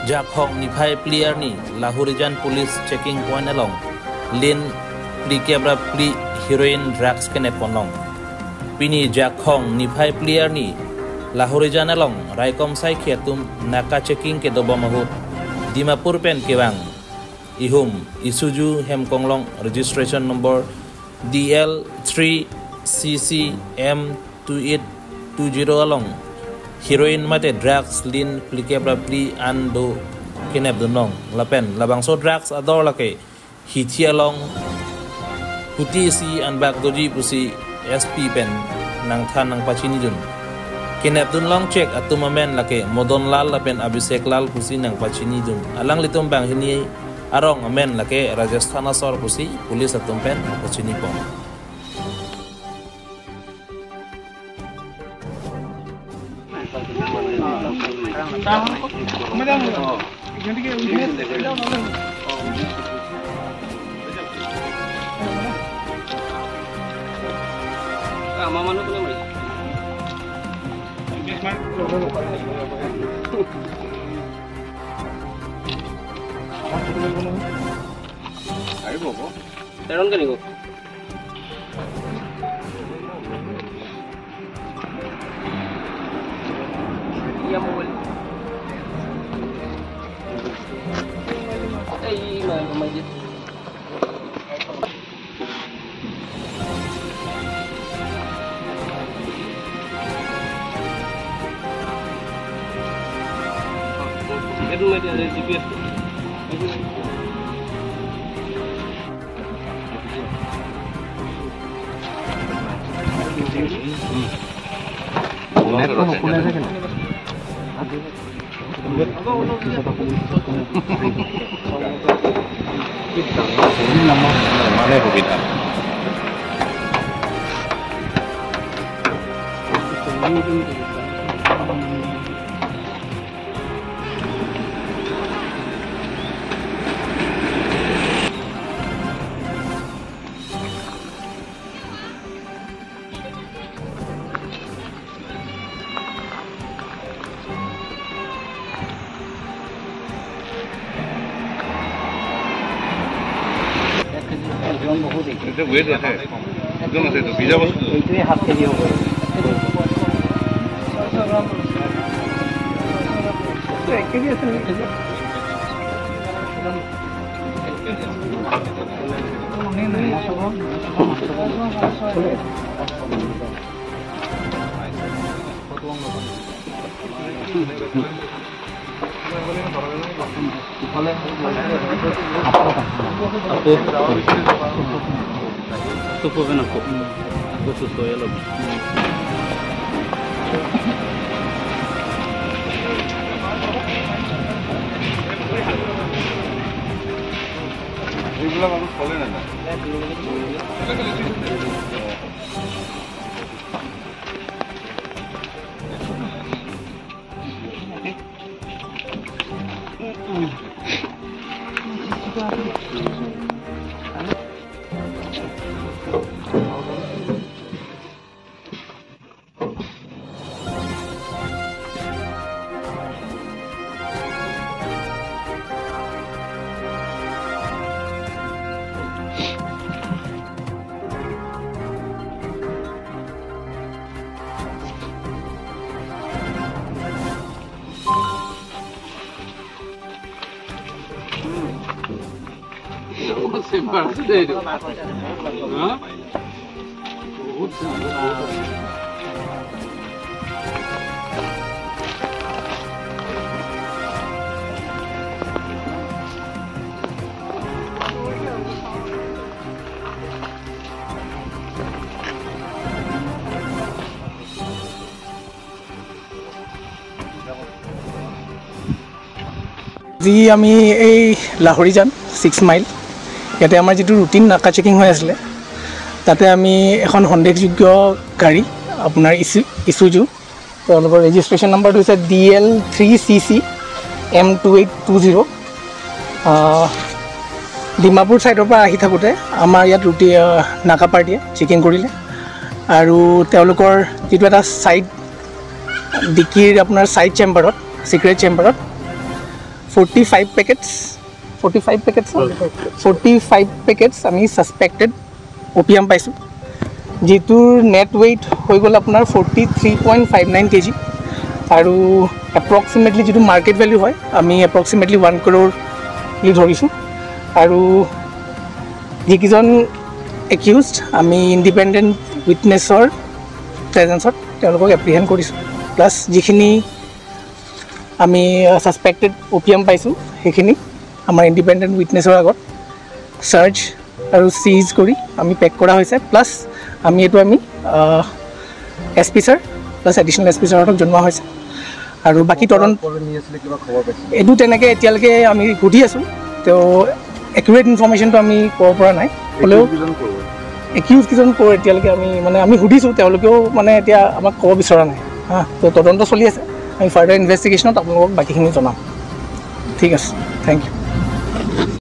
Jakhong Nifai Plier ni Lahorijan Police Checking Point along Lin Plikebra Pli Heroin Drugs Keneponong Pini Jakhong Nifai Plier ni Lahorijan along Raikom Sai Khiatum Naka Checking ke Dobamahut Dimapur Pen Kewang Ihum Isuzu Hemkonglong Registration Number DL3CCM2820 along Heroin mate drugs lin plikebra pli ando kinep dunong lapen labang so drugs ador lake hitia long puti si an bak doji pusi SP pen nang than nang pachini dun kinep dun long check atumamen lake modon lal lapen abisek lal pusi nang pachini dun alang litum bang hini arong amen lake Rajasthan asor pusi police atum pen pachini pon Mama no punya Ayo bobo. Terong kan iko. Iya mobil. Masjid. Itu media dari GPS. Mana kita? itu gue tuh saya, itu masih itu bisa bos. Itu ya hak dia. Tupo kan aku susu ya lebih. Ini belum harus boleh nana. Separado dele. Hã? जी आमी এই Lahorijan 6 mile ইয়াতে আমাৰ যেটো routine নাকা checking হৈ আছিল তাতে আমি এখন সন্দেহযোগ্য গাড়ী আপোনাৰ ইছুজু তেওঁলোকৰ ৰেজিষ্ট্ৰেচন নাম্বাৰটো হৈছে DL3CC M2820 ডিমাপুৰ সাইডৰ পৰা আহি থাকোতে আমাৰ ইয়াত ৰুটি নাকা পাৰ্টিয়ে চেকিং কৰিলে আৰু তেওঁলোকৰ যেটো এটা সাইড ডিকিৰ আপোনাৰ সাইড চেম্বাৰত সিক্ৰেট চেম্বাৰত 45 পেকেটছ আমি ছাছপেক্টেড অপিয়াম পাইছোঁ, যিটোৰ নেট ৱেইট হৈ গ'ল আপোনাৰ 43.59 kg আৰু এপ্ৰক্সিমেটলি যিটো মাৰ্কেট ভেলিউ হয় আমি এপ্ৰক্সিমেটলি 1 crore বুলি ধৰিছোঁ। আৰু যিকেইজন একিউজড আমি ইণ্ডিপেণ্ডেণ্ট উইটনেছৰ প্ৰেজেঞ্চত তেওঁলোকক এপ্ৰিহেণ্ড কৰিছোঁ, প্লাছ যিখিনি আমি ছাছপেক্টেড অপিয়াম পাইছোঁ সেইখিনি আমাৰ ইণ্ডিপেণ্ডেণ্ট উইটনেছৰ আগত চাৰ্জ আৰু চিজ কৰি আমি পেক কৰা হৈছে, প্লাছ আমি SP sir plus additional SP ছাৰহঁতক জনোৱা হৈছে। আৰু বাকী তদন্ত এইটো তেনেকৈ এতিয়ালৈকে আমি সুধি আছোঁ, তেওঁ একুৰেট ইনফৰ্মেশ্যনটো আমি ক'ব পৰা নাই, হ'লেও একিউজ কেইজন ক'ৰ এতিয়ালৈকে আমি সুধিছোঁ, তেওঁলোকেও এতিয়া আমাক ক'ব বিচৰা নাই তো তদন্ত চলি আছে, আমি ফাৰ্ডাৰ ইনভেষ্টিগেশ্যনত আপোনালোকক বাকীখিনি জনাম। ঠিক আছে, থেংক ইউ।